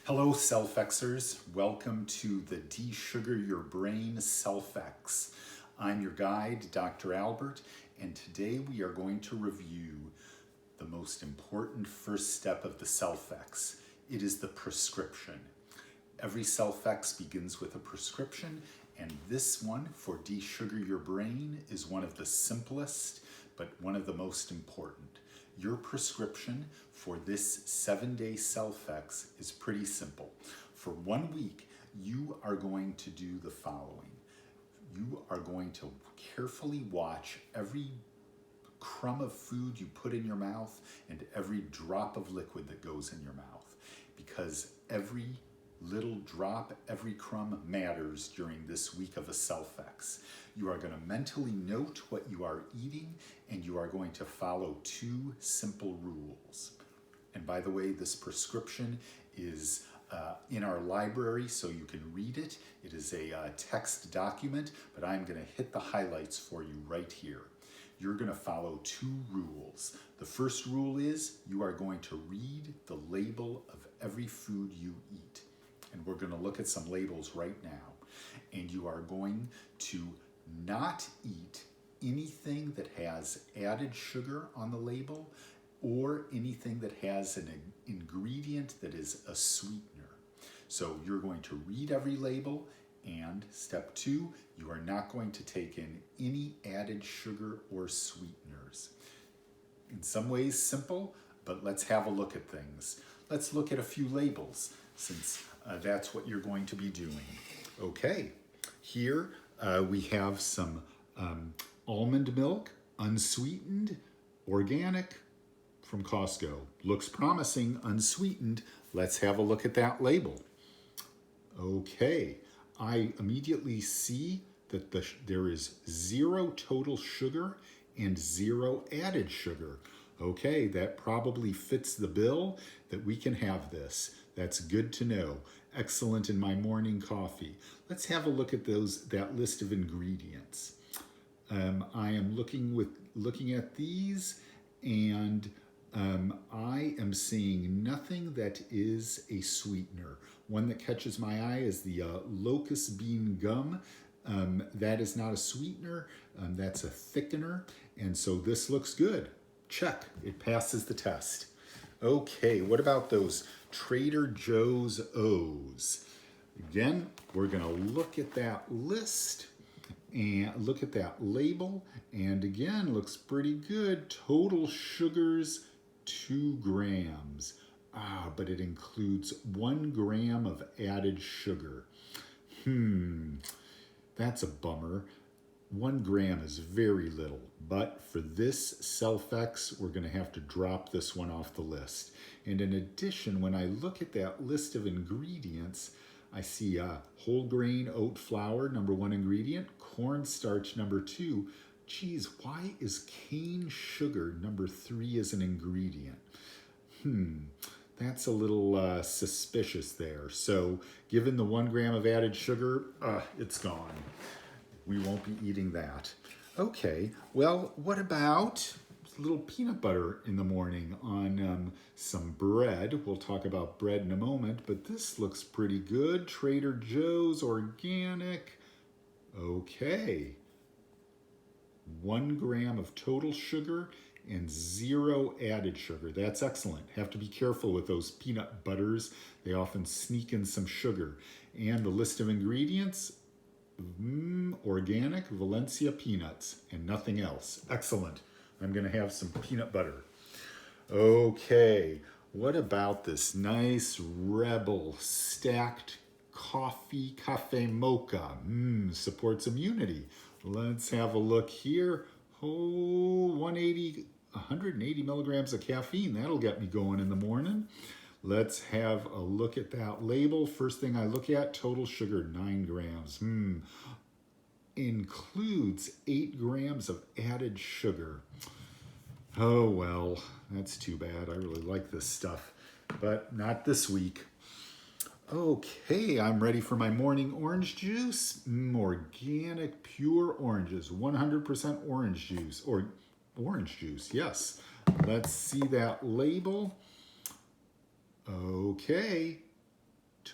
Hello, SelfExers. Welcome to the De-Sugar Your Brain SelfEx. I'm your guide, Dr. Albert, and today we are going to review the most important first step of the SelfEx. It is the prescription. Every SelfEx begins with a prescription, and this one for De-Sugar Your Brain is one of the simplest, but one of the most important. Your prescription for this 7-day SelfEx is pretty simple. For 1 week, you are going to do the following. You are going to carefully watch every crumb of food you put in your mouth and every drop of liquid that goes in your mouth, because every little drop, every crumb matters during this week of a SelfEx. You are going to mentally note what you are eating, and you are going to follow 2 simple rules. And by the way, this prescription is in our library, so you can read it. It is a text document, but I'm going to hit the highlights for you right here. You're going to follow 2 rules. The first rule is you are going to read the label of every food you eat. And we're going to look at some labels right now. And you are going to not eat anything that has added sugar on the label or anything that has an ingredient that is a sweetener. So you're going to read every label, and step 2, you are not going to take in any added sugar or sweeteners. In some ways simple, but let's have a look at things. Let's look at a few labels, since that's what you're going to be doing. Okay, here we have some almond milk, unsweetened, organic, from Costco. Looks promising, unsweetened. Let's have a look at that label. Okay, I immediately see that there is 0 total sugar and 0 added sugar. Okay, that probably fits the bill that we can have this. That's good to know. Excellent in my morning coffee. Let's have a look at that list of ingredients. I am looking at these, and I am seeing nothing that is a sweetener. One that catches my eye is the locust bean gum. That is not a sweetener. That's a thickener, and so this looks good. Check, it passes the test. Okay, what about those Trader Joe's O's? Again, we're going to look at that list and look at that label, and again, looks pretty good. Total sugars, 2 grams. But it includes 1 gram of added sugar. That's a bummer. 1 gram is very little, but for this SelfEx, we're going to have to drop this one off the list. And in addition, when I look at that list of ingredients, I see whole grain oat flour, number 1 ingredient, cornstarch, number 2. Geez, why is cane sugar, number 3, as an ingredient? That's a little suspicious there. So given the 1 gram of added sugar, it's gone. We won't be eating that. Okay, well, what about a little peanut butter in the morning on some bread? We'll talk about bread in a moment, but this looks pretty good. Trader Joe's organic. Okay. 1 gram of total sugar and 0 added sugar. That's excellent. Have to be careful with those peanut butters. They often sneak in some sugar. And the list of ingredients, organic Valencia peanuts and nothing else. Excellent. I'm going to have some peanut butter. Okay, what about this nice Rebel stacked coffee cafe mocha? Supports immunity. Let's have a look here. 180 milligrams of caffeine. That'll get me going in the morning. Let's have a look at that label. First thing I look at, total sugar, 9 grams. Includes 8 grams of added sugar. Oh, well, that's too bad. I really like this stuff, but not this week. Okay, I'm ready for my morning orange juice. Organic, pure oranges, 100% orange juice, or orange juice, yes. Let's see that label. Okay,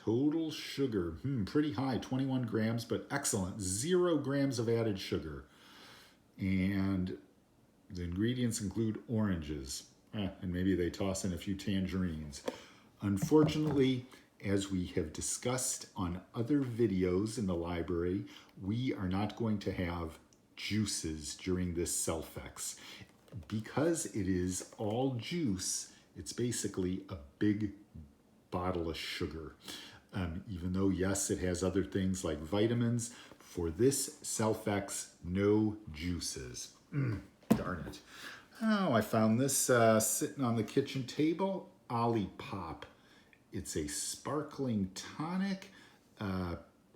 Total sugar, pretty high, 21 grams, but excellent. 0 grams of added sugar. And the ingredients include oranges. And maybe they toss in a few tangerines. Unfortunately, as we have discussed on other videos in the library, we are not going to have juices during this SelfEx. Because it is all juice, it's basically a big bottle of sugar. Even though, yes, it has other things like vitamins, for this SelfEx, no juices. Darn it. Oh, I found this sitting on the kitchen table, Olipop. It's a sparkling tonic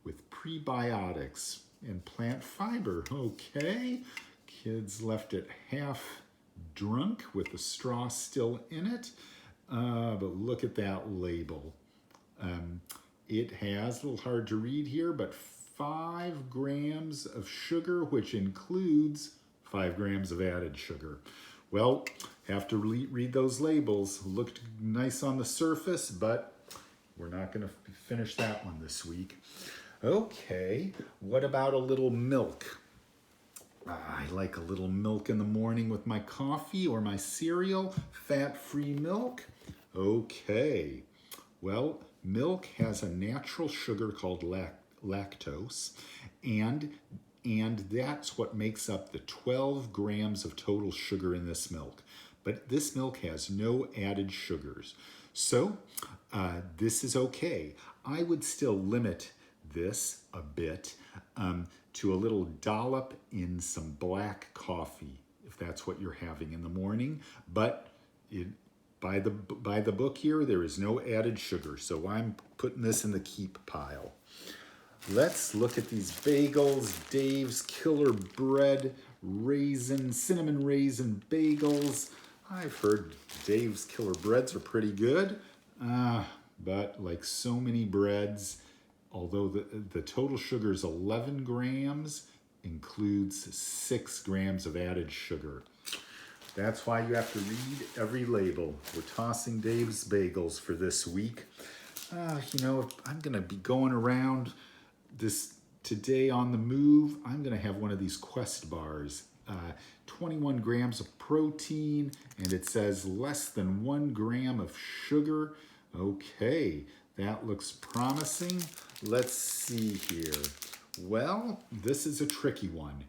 with prebiotics and plant fiber. Okay, kids left it half drunk with the straw still in it. But look at that label. It has, a little hard to read here, but 5 grams of sugar, which includes 5 grams of added sugar. Well, have to read those labels. Looked nice on the surface, but we're not going to finish that one this week. Okay, what about a little milk? I like a little milk in the morning with my coffee or my cereal. Fat-free milk. Okay, well, milk has a natural sugar called lactose, and that's what makes up the 12 grams of total sugar in this milk. But this milk has no added sugars. So this is okay. I would still limit this a bit to a little dollop in some black coffee, if that's what you're having in the morning. But by the book here, there is no added sugar. So I'm putting this in the keep pile. Let's look at these bagels. Dave's Killer Bread cinnamon raisin bagels. I've heard Dave's Killer Breads are pretty good, but like so many breads, although the total sugar is 11 grams, includes 6 grams of added sugar. That's why you have to read every label. We're tossing Dave's Bagels for this week. I'm going to be going around this today on the move. I'm going to have one of these Quest bars. 21 grams of protein, and it says less than 1 gram of sugar. Okay, that looks promising. Let's see here. Well, this is a tricky one.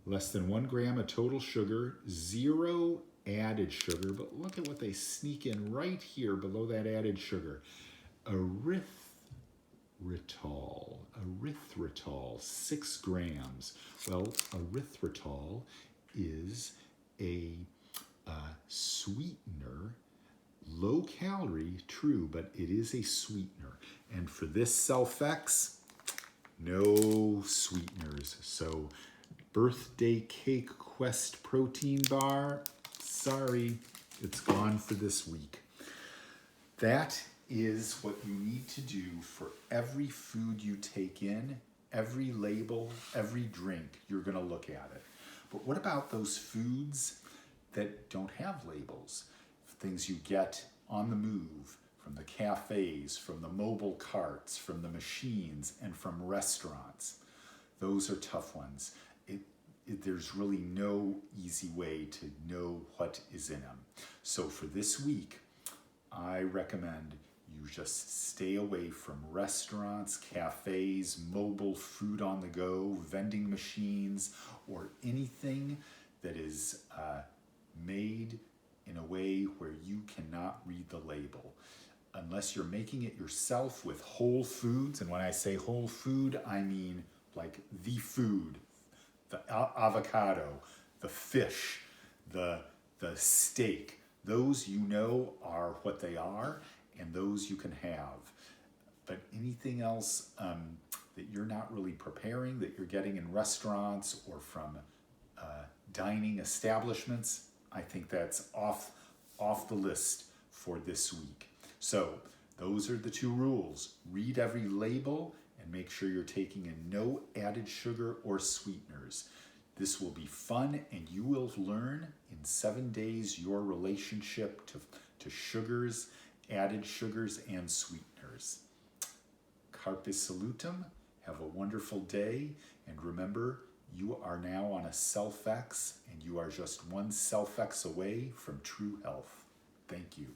Less than 1 gram of total sugar, 0 added sugar, but look at what they sneak in right here below that added sugar. Erythritol, 6 grams. Well, erythritol is a sweetener, low calorie, true, but it is a sweetener. And for this SelfEx, no sweeteners. So birthday cake Quest protein bar, sorry, it's gone for this week. That is what you need to do for every food you take in, every label, every drink, you're going to look at it. But what about those foods that don't have labels? Things you get on the move, from the cafes, from the mobile carts, from the machines, and from restaurants. Those are tough ones. There's really no easy way to know what is in them. So for this week, I recommend you just stay away from restaurants, cafes, mobile food on the go, vending machines, or anything that is made in a way where you cannot read the label. Unless you're making it yourself with whole foods, and when I say whole food, I mean like the food, the avocado, the fish, the steak. Those you know are what they are, and those you can have. But anything else that you're not really preparing, that you're getting in restaurants or from dining establishments, I think that's off the list for this week. So those are the 2 rules. Read every label and make sure you're taking in no added sugar or sweeteners. This will be fun, and you will learn in 7 days your relationship to sugars, added sugars, and sweeteners. carpe salutum. Have a wonderful day. And remember, you are now on a SelfEx, and you are just one SelfEx away from true health. Thank you.